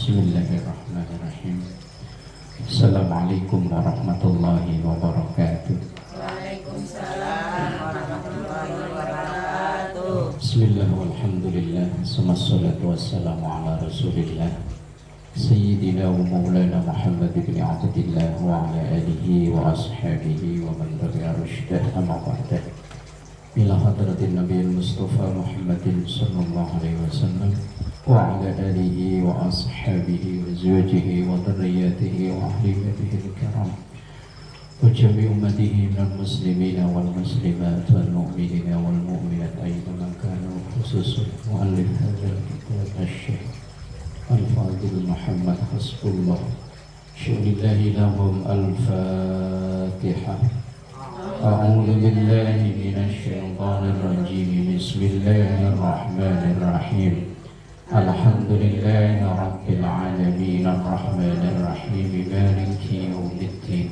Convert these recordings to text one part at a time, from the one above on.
Bismillahirrahmanirrahim. Assalamualaikum warahmatullahi wabarakatuh. Waalaikumsalam warahmatullahi wabarakatuh. Bismillah walhamdulillah, wassalatu wassalamu ala rasulillah Sayyidina wa maulana Muhammad ibn Abdillah wa ala alihi wa ashabihi wa man tabi'a rushdah amma ba'da. Ila hadratin Nabi Mustafa Muhammadin sallallahu alaihi wasallam wa ala alihi wa ashabihi wa azwajihi wa dhurriyyatihi wa ahli baitihi al-kiram wa jami' ummatihi minal muslimina wal muslimat wal mu'minina wal mu'minat ayyaman kanu, khususun mu'allif hadzal kitab asy-syekh Al-Fadil Muhammad Hasbullah syuhdillahi lahum al-Fatihah. A'udzu billahi minasy syaithanir rajim. Bismillahirrahmanirrahim. Alhamdulillahi rabbil alamin arrahmanir rahim maliki yaumiddin.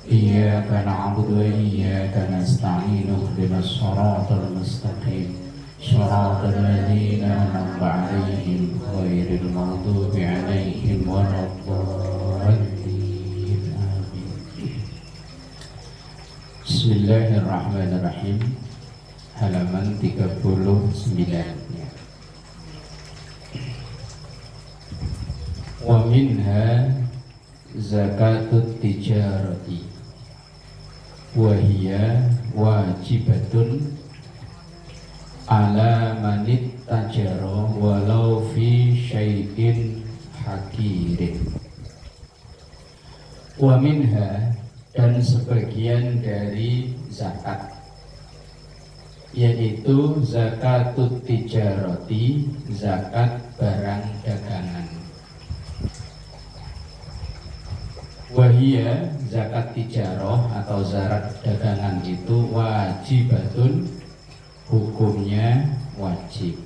Iyyaka na'budu wa iyyaka nasta'in ihdinas siratal mustaqim. Shiratal ladzina an'amta 'alaihim ghairil maghdubi 'alaihim waladdallin. Bismillahirrahmanirrahim. Halaman 39. Wa minha zakatut tijarati wa hiya wajibatun ala manit tajara walau fi syai'in hakirin. Wa minha, dan sebagian dari zakat, yaitu zakatut tijarati, zakat barang dagangan. Wahia, zakat tijarah atau zakat dagangan itu wajibatun, hukumnya wajib.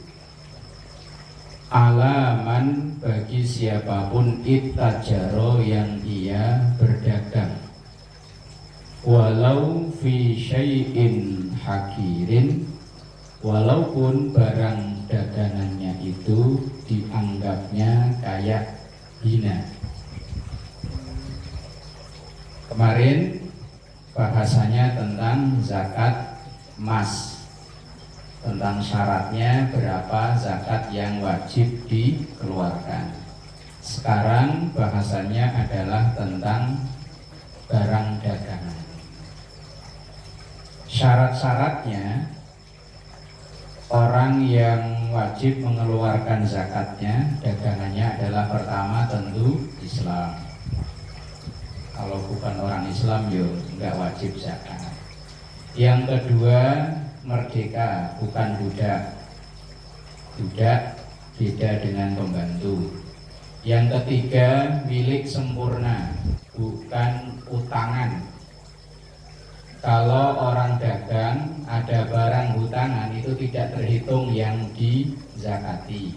Alaman, bagi siapapun ittajaro yang ia berdagang. Walau fi syai'in hakirin, walaupun barang dagangannya itu dianggapnya kayak hina. Kemarin bahasanya tentang zakat emas, tentang syaratnya berapa zakat yang wajib dikeluarkan. Sekarang bahasannya adalah tentang barang dagangan. Syarat-syaratnya orang yang wajib mengeluarkan zakatnya, dagangannya adalah pertama tentu Islam. Kalau bukan orang Islam ya enggak wajib zakat. Yang kedua merdeka, bukan budak. Budak beda dengan pembantu. Yang ketiga milik sempurna, bukan utangan. Kalau orang dagang ada barang hutangan itu tidak terhitung yang dizakati.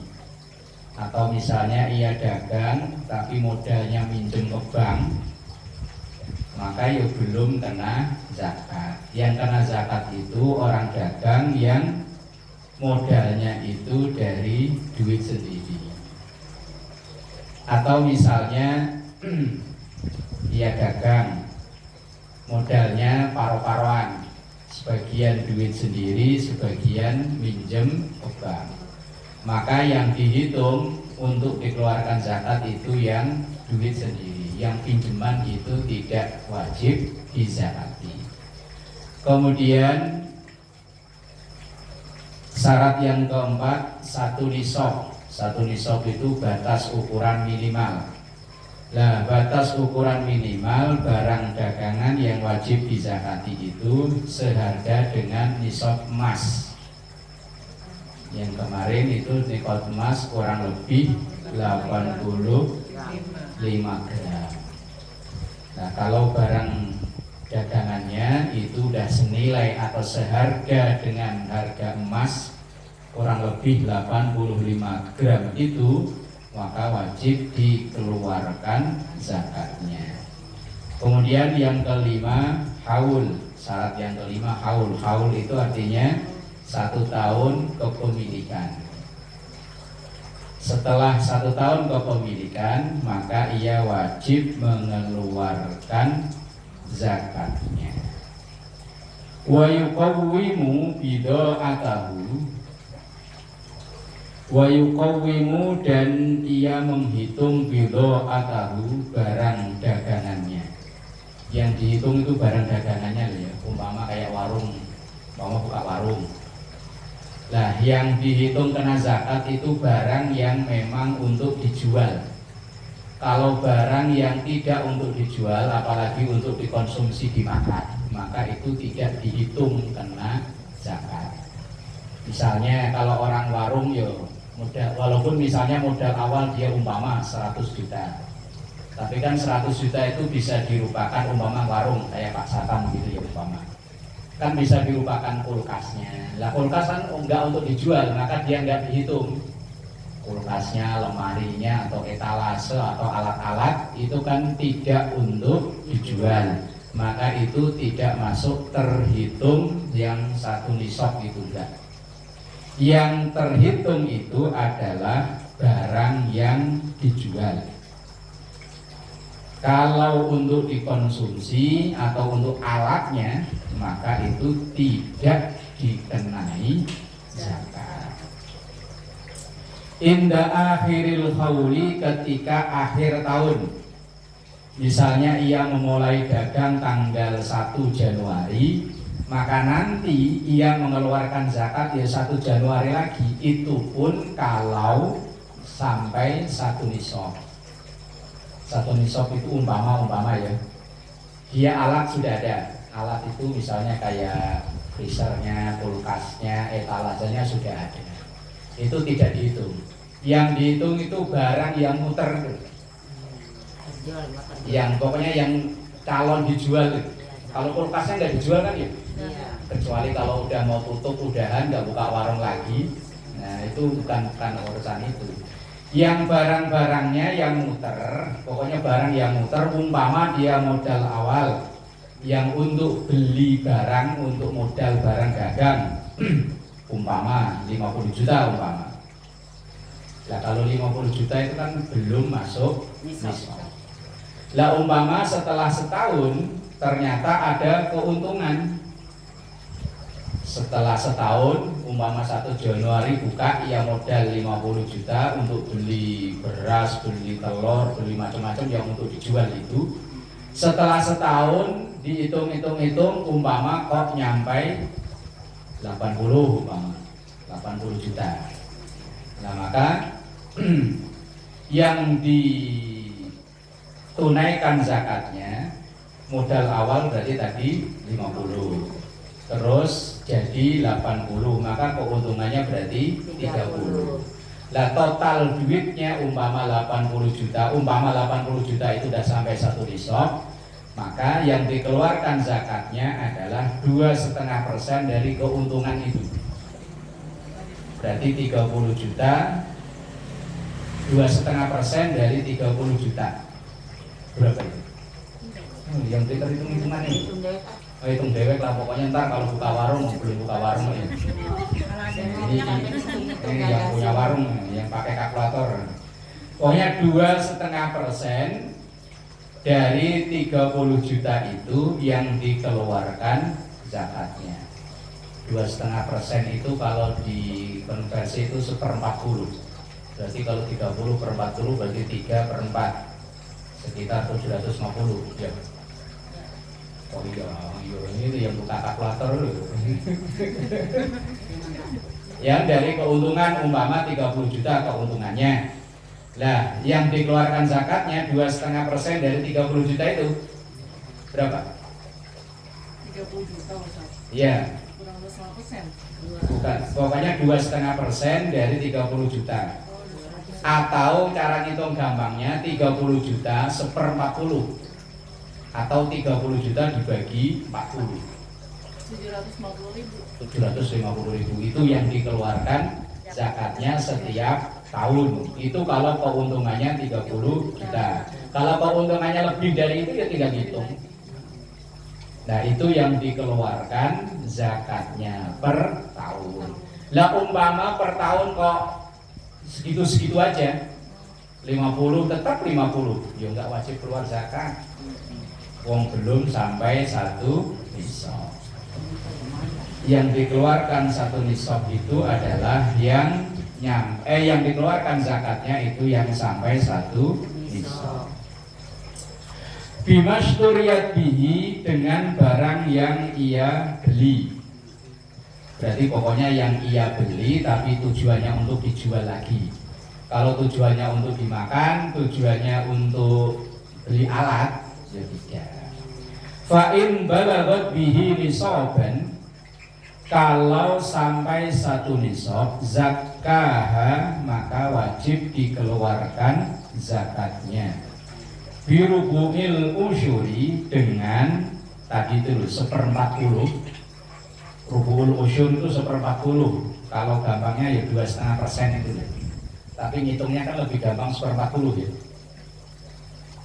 Atau misalnya ia dagang tapi modalnya minjem ke bank, maka ya belum kena zakat. Yang kena zakat itu orang dagang yang modalnya itu dari duit sendiri. Atau misalnya ia dagang modalnya paro-paroan, sebagian duit sendiri, sebagian minjem ke bank, maka yang dihitung untuk dikeluarkan zakat itu yang duit sendiri, yang pinjaman itu tidak wajib dizakati. Kemudian syarat yang keempat, satu nisab. Satu nisab itu batas ukuran minimal. Nah, batas ukuran minimal barang dagangan yang wajib dizakati itu seharga dengan nisab emas. Yang kemarin itu nisab emas kurang lebih 85 gram. Nah, kalau barang dagangannya itu sudah senilai atau seharga dengan harga emas kurang lebih 85 gram itu, maka wajib dikeluarkan zakatnya. Kemudian yang kelima, haul. Syarat yang kelima, haul. Haul itu artinya 1 tahun kepemilikan. Setelah 1 tahun kepemilikan, maka ia wajib mengeluarkan zakatnya. Wa yuqawwimu bida'atahu, wa yuqawwimu, dan ia menghitung bida'atahu, barang dagangannya. Yang dihitung itu barang dagangannya ya, umpama kayak warung, umpama buka warung. Nah, yang dihitung kena zakat itu barang yang memang untuk dijual. Kalau barang yang tidak untuk dijual, apalagi untuk dikonsumsi dimakan, maka itu tidak dihitung kena zakat. Misalnya kalau orang warung yo modal, walaupun misalnya modal awal dia umpama 100 juta, tapi kan 100 juta itu bisa dirupakan umpama warung kayak Pak Satam gitu ya umpama. Kan bisa dirupakan kulkasnya. Lah kulkas kan enggak untuk dijual, maka dia enggak dihitung. Kulkasnya, lemarinya, atau etalase, atau alat-alat itu kan tidak untuk dijual, maka itu tidak masuk terhitung yang 1 nisab itu enggak. Yang terhitung itu adalah barang yang dijual. Kalau untuk dikonsumsi atau untuk alatnya, maka itu tidak dikenai zakat. Inda akhiril hauli, ketika akhir tahun. Misalnya ia memulai dagang tanggal 1 Januari, maka nanti ia mengeluarkan zakat ya 1 Januari lagi. Itu pun kalau sampai 1 nisab. 1 nisab itu umpama ya, dia alat sudah ada. Alat itu misalnya kayak freezernya, kulkasnya, etalasenya sudah ada. Itu tidak dihitung. Yang dihitung itu barang yang muter, yang pokoknya yang calon dijual. Kalau kulkasnya nggak dijual kan ya, kecuali kalau udah mau tutup udahan nggak buka warung lagi. Nah itu bukan urusan itu. Yang barang-barangnya yang muter, pokoknya barang yang muter, umpama dia modal awal yang untuk beli barang, untuk modal barang dagang umpama 50 juta umpama. Nah kalau 50 juta itu kan belum masuk nisab. Lah umpama setelah setahun ternyata ada keuntungan. Setelah setahun, umpama 1 Januari buka, ia modal 50 juta untuk beli beras, beli telur, beli macam-macam yang untuk dijual itu. Setelah setahun dihitung-hitung, umpama kok nyampai 80 umpama 80 juta. Nah maka yang ditunaikan zakatnya modal awal berarti tadi 50, terus jadi 80, maka keuntungannya berarti 30. Lah total duitnya umpama 80 juta, umpama 80 juta itu sudah sampai 1 nisab, maka yang dikeluarkan zakatnya adalah 2,5% dari keuntungan itu. Berarti 30 juta, 2,5% dari 30 juta. Berapa itu? Yang kita hitung-hitungan ini. Hitung dewek lah, pokoknya ntar kalau buka warung, belum buka warung ya. Ini yang punya warung, yang pakai kalkulator. Pokoknya 2,5% dari 30 juta itu yang dikeluarkan zakatnya. 2,5% itu kalau dikonversi itu 1/40. Berarti kalau 30/40 berarti 3/4, sekitar 750 ya. Oh iya, ini yang buka kalkulator dulu. Yang dari keuntungan umpama 30 juta keuntungannya. Nah, yang dikeluarkan zakatnya 2,5% dari 30 juta itu berapa? 30 juta Ustaz. Iya. Kurang 2,5%. Bukan, pokoknya 2,5% dari 30 juta. Atau cara ngitung gampangnya 30 juta 1/40. Atau 30 juta dibagi 40, 750.000 itu yang dikeluarkan zakatnya setiap tahun. Itu kalau keuntungannya 30 juta. Kalau keuntungannya lebih dari itu ya tinggal hitung. Nah itu yang dikeluarkan zakatnya per tahun. Lah umpama per tahun kok segitu-segitu aja 50 tetap 50, ya nggak wajib keluar zakat. Wong belum sampai 1 nisab. Yang dikeluarkan 1 nisab itu adalah yang dikeluarkan zakatnya itu yang sampai 1 nisab. Bimasturiyat bihi, dengan barang yang ia beli. Berarti pokoknya yang ia beli tapi tujuannya untuk dijual lagi. Kalau tujuannya untuk dimakan, tujuannya untuk beli alat, ya tidak. Fa'in balagot bihi nisaban, kalau sampai 1 nisab, zakah maka wajib dikeluarkan zakatnya. Birubu'il usyuri, dengan tadi itu loh 1/40. Rubu'ul usyur itu 1/40. Kalau gampangnya ya 2,5% itu loh. Tapi ngitungnya kan lebih gampang 1/40 ya.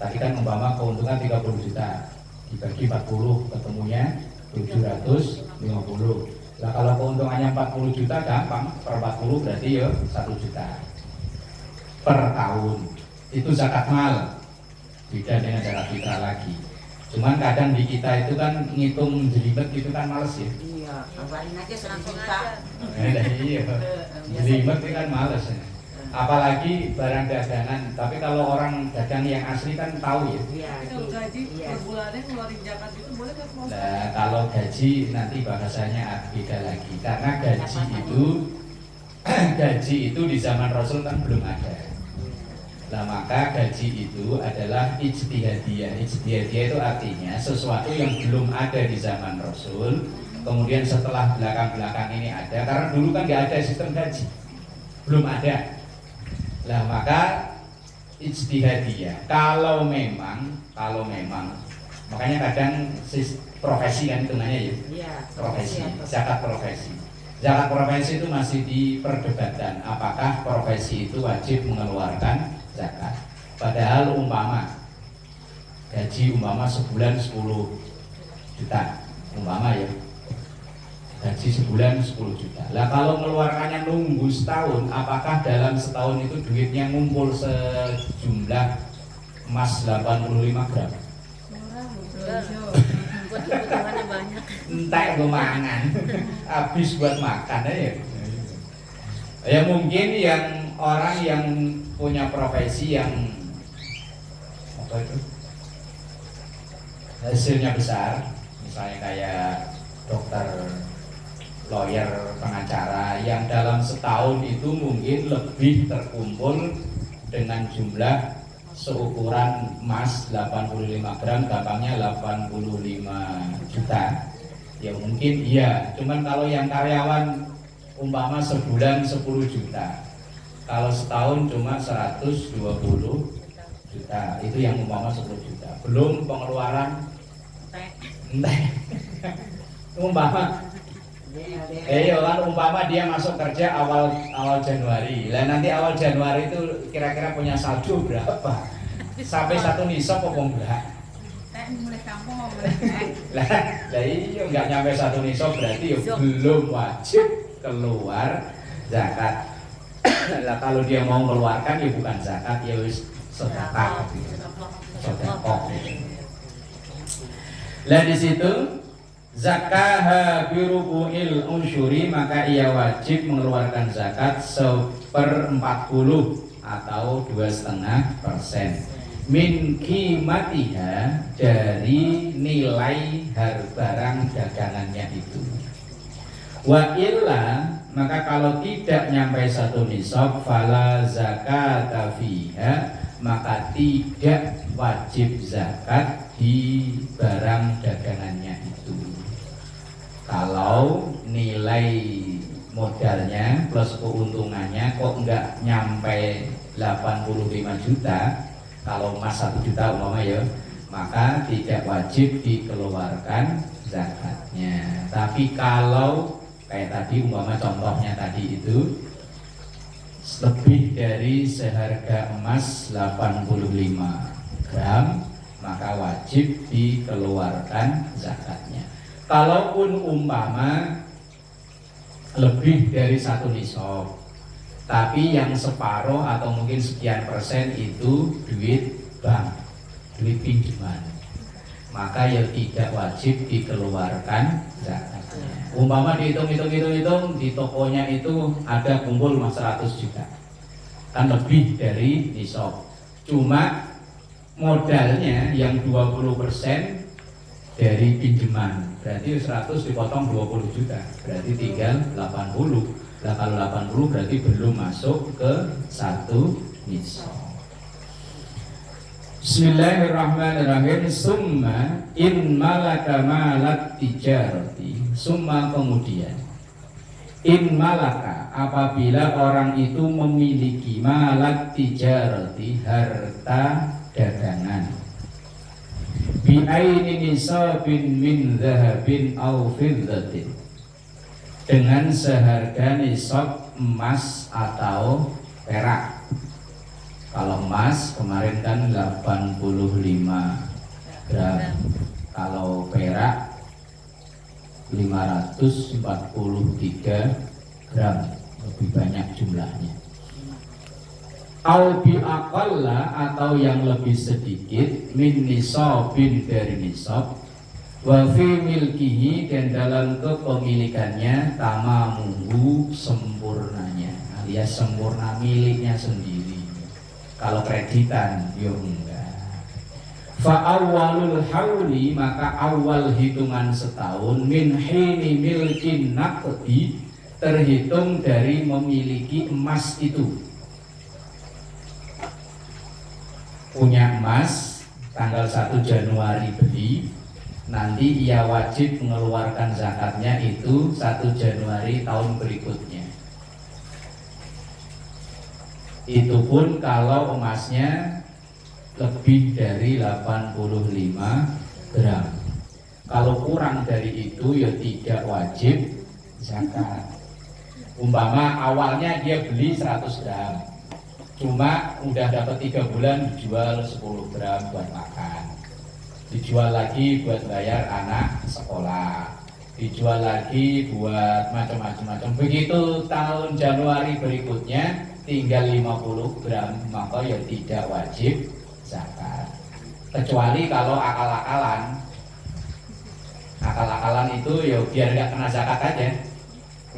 Tadi kan umpama keuntungan 30 juta dibagi 40 ketemunya 750. Nah kalau keuntungannya 40 juta gampang, per 40 berarti ya 1 juta per tahun. Itu zakat mal. Beda dengan zakat fitrah lagi. Cuman kadang di kita itu kan ngitung jelibet gitu kan males ya. Iya, tambahin aja 1 juta. Iya, jelibet itu kan males ya. Apalagi barang dagangan. Tapi kalau orang dagang yang asli kan tahu ya. Iya, Kalau gaji per bulannya ngeluarin zakat itu boleh nggak Pak? Nah kalau gaji nanti bahasanya beda lagi. Karena gaji itu di zaman Rasul kan belum ada. Nah maka gaji itu adalah ijtihadiyah. Ijtihadiyah itu artinya sesuatu yang belum ada di zaman Rasul, kemudian setelah belakang-belakang ini ada. Karena dulu kan nggak ada sistem gaji, belum ada. Nah maka ijtihadiyah. Kalau memang makanya kadang profesi kan hitungannya ya. Iya, Profesi, zakat profesi. Zakat profesi itu masih diperdebatkan. Apakah profesi itu wajib mengeluarkan zakat? Padahal gaji sebulan 10 juta umpama ya, gaji sebulan 10 juta. Lah kalau mengeluarkannya nunggu setahun, apakah dalam setahun itu duitnya ngumpul sejumlah emas 85 gram? Buat kebutuhannya banyak. Entek gue mangan, habis buat makan aja. Ya mungkin yang orang yang punya profesi yang apa itu hasilnya besar, misalnya kayak dokter, lawyer, pengacara, yang dalam setahun itu mungkin lebih terkumpul dengan jumlah seukuran emas 85 gram, gampangnya 85 juta. Ya mungkin iya, cuman kalau yang karyawan umpama sebulan 10 juta, kalau setahun cuma 120 juta, itu yang umpama 10 juta, belum pengeluaran umpama umpama dia masuk kerja awal Januari. Lah nanti awal Januari itu kira-kira punya saldo berapa? Sampai 1 nisab apa enggak? Mulai kampung mau mulai Lah iya enggak nyampe 1 nisab berarti ya belum wajib keluar zakat. Lah kalau dia mau mengeluarkan ya bukan zakat, ya wis sedekah. Sedekah. Lah di situ zakah birubu'il unsyuri, maka ia wajib mengeluarkan zakat 1/40 atau 2,5% min qimatiha, dari nilai barang dagangannya itu. Wa illa, maka kalau tidak nyampe 1 nisab, fala zakata fiha, maka tidak wajib zakat di barang dagangannya itu. Kalau nilai modalnya plus keuntungannya kok enggak nyampe 85 juta, kalau emas 1 juta umpama ya, maka tidak wajib dikeluarkan zakatnya. Tapi kalau kayak tadi umpama contohnya tadi itu lebih dari seharga emas 85 gram, maka wajib dikeluarkan zakatnya. Kalaupun umpama lebih dari 1 nisab, Tapi yang separuh atau mungkin sekian persen itu duit bank, duit pinjaman, maka ya tidak wajib dikeluarkan zakatnya. Umpama dihitung di tokonya itu ada kumpul 100 juta, kan lebih dari nisab. Cuma modalnya yang 20% dari pinjaman, berarti 100 dipotong 20 juta, berarti tinggal 80. Nah kalau 80 berarti belum masuk ke 1 nisab. Bismillahirrahmanirrahim. Summa in malaka malat tijarati. Summa kemudian in malaka, apabila orang itu memiliki malat tijarati, harta dagangan, bi aini nisabin min dhahabin aw fiddatin, dengan seharga nisab emas atau perak. Kalau emas kemarin kan 85 gram, kalau perak 543 gram, lebih banyak jumlahnya. Au bi aqalla, atau yang lebih sedikit, min nisabin, dari nisab, wa fi milkihi, dan dalam kepemilikannya, tamamuhu, sempurnanya, alias sempurna miliknya sendiri. Kalau kreditan yo enggak. Fa awwalul hauli, maka awal hitungan setahun, min hini milkin naqdi, terhitung dari memiliki emas itu. Punya emas tanggal 1 Januari beli, nanti ia wajib mengeluarkan zakatnya itu 1 Januari tahun berikutnya. Itu pun kalau emasnya lebih dari 85 gram. Kalau kurang dari itu ya tidak wajib zakat. Umpama awalnya dia beli 100 gram, cuma udah dapat 3 bulan dijual 10 gram buat makan, dijual lagi buat bayar anak sekolah, dijual lagi buat macam-macam. Begitu tahun Januari berikutnya tinggal 50 gram, maka ya tidak wajib zakat. Kecuali kalau akal-akalan itu ya biar nggak kena zakat aja.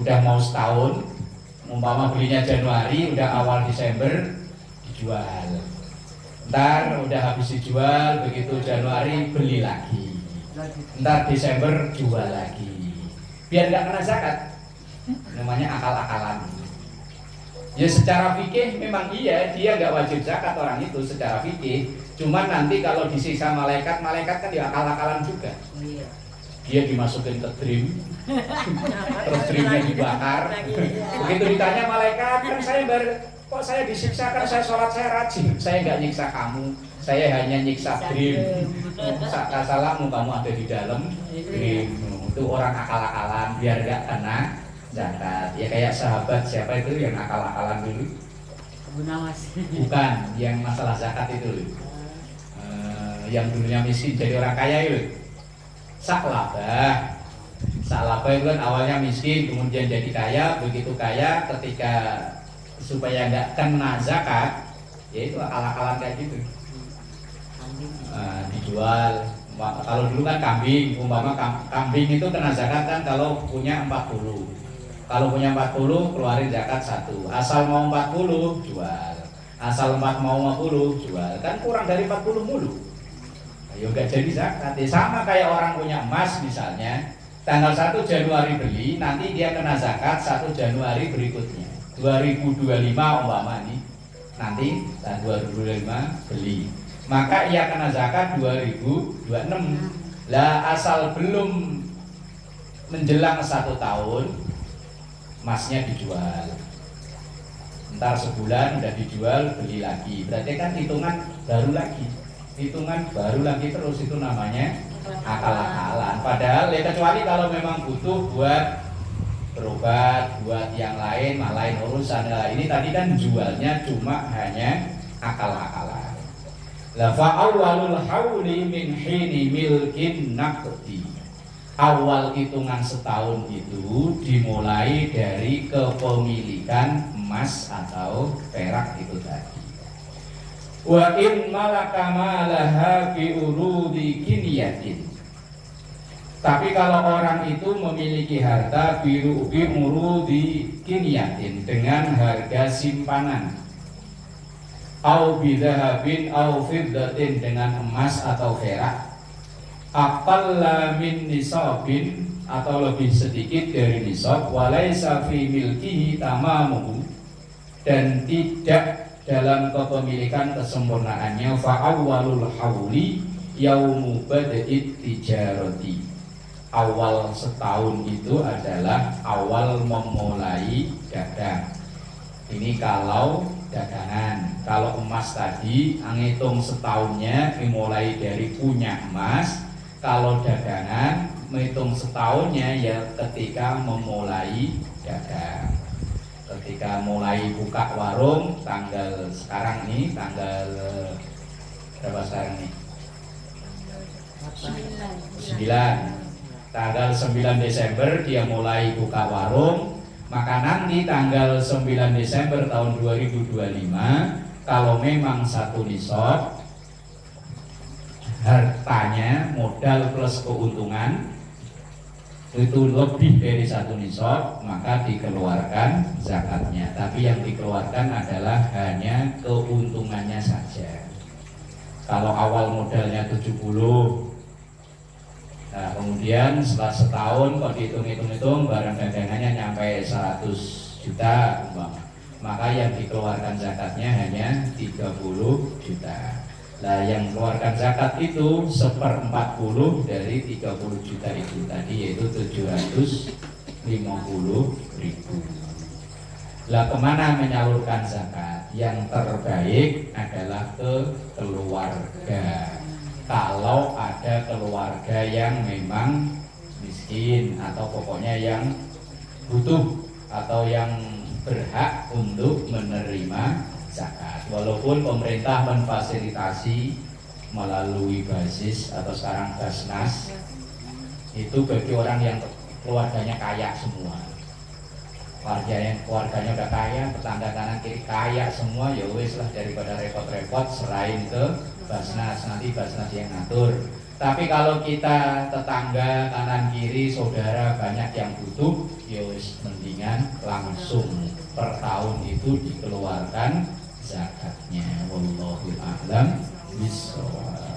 Udah mau setahun, umpama belinya Januari, udah awal Desember dijual. Ntar udah habis dijual, begitu Januari beli lagi, ntar Desember jual lagi, biar nggak kena zakat. Namanya akal-akalan. Ya secara fikih memang iya, dia nggak wajib zakat orang itu secara fikih. Cuman nanti kalau disiksa malaikat kan ya akal-akalan juga. Dia dimasukin ke dream, terus dreamnya dibakar. Begitu ditanya malaikat, kan saya kok saya disiksa, kan saya sholat, saya rajin. Saya nggak nyiksa kamu, saya hanya nyiksa dream. Salahmu, kamu ada di dalam dream. Itu orang akal-akalan biar nggak kena zakat. Ya kayak sahabat siapa itu yang akal-akalan dulu? Bukan, yang masalah zakat itu. Yang dulunya miskin jadi orang kaya itu. Sa'labah itu kan awalnya miskin, kemudian jadi kaya. Begitu kaya, ketika supaya nggak kena zakat, ya itu akal-akalan kayak gitu. Dijual. Kalau dulu kan kambing, umpama kambing itu kena zakat kan kalau punya 40. Kalau punya 40 keluarin zakat 1. Asal mau 40 jual. Asal 4 mau 50 jual. Kan kurang dari 40 mulu. Ayo gak jadi zakat. Ya, sama kayak orang punya emas misalnya, tanggal 1 Januari beli, nanti dia kena zakat 1 Januari berikutnya. 2025 umpama nih. Nanti tahun 2025 beli. Maka ia kena zakat 2026. Lah asal belum menjelang 1 tahun, emasnya dijual. Ntar sebulan udah dijual, beli lagi. Berarti kan hitungan baru lagi. Terus itu namanya akal-akalan. Padahal ya kecuali kalau memang butuh buat berobat, buat yang lain, lain urusan. Nah, ini tadi kan jualnya cuma hanya akal-akalan. La fa awwalul hauli min hini milkin naqdi. Awal hitungan setahun itu dimulai dari kepemilikan emas atau perak itu tadi. Wa in malaka malaha bi urudi kinyatin. Tapi kalau orang itu memiliki harta biru urudi kinyatin dengan harga simpanan, au bidhahabin au fiddatin dengan emas atau perak, aqalla min nisabin atau lebih sedikit dari nisab, walaysa fi milkihi tamamuhu dan tidak dalam kepemilikan kesempurnaannya, fa awwalul hauli yaumu bada'it tijarati. Awal setahun itu adalah awal memulai dagang. Ini kalau dagangan. Kalau emas tadi ngitung setahunnya dimulai dari punya emas. Kalau dagangan menghitung setahunnya ya ketika memulai dagang. Ketika mulai buka warung tanggal sekarang nih, tanggal berapa sekarang nih? 9. Tanggal 9 Desember dia mulai buka warung, maka nanti tanggal 9 Desember tahun 2025 kalau memang satu nisab hartanya modal plus keuntungan itu lebih dari satu nisab, maka dikeluarkan zakatnya. Tapi yang dikeluarkan adalah hanya keuntungannya saja. Kalau awal modalnya 70, nah kemudian setelah setahun kok dihitung-hitung barang dagangannya nyampe 100 juta maka yang dikeluarkan zakatnya hanya 30 juta. Nah yang keluarkan zakat itu 1/40 dari 30 juta itu tadi, yaitu 750.000. Lah kemana menyalurkan zakat? Yang terbaik adalah ke keluarga. Kalau ada keluarga yang memang miskin atau pokoknya yang butuh atau yang berhak untuk menerima zakat, walaupun pemerintah memfasilitasi melalui basis atau sekarang Basnas itu bagi orang yang keluarganya kaya semua, keluarganya udah kaya, tetangga kanan kiri kaya semua, ya wis lah daripada repot-repot serahin ke Basnas, nanti Basnas yang ngatur. Tapi kalau kita tetangga kanan kiri saudara banyak yang butuh, ya wis mendingan langsung per tahun itu dikeluarkan zakatnya. Wallahu a'lam bishawab.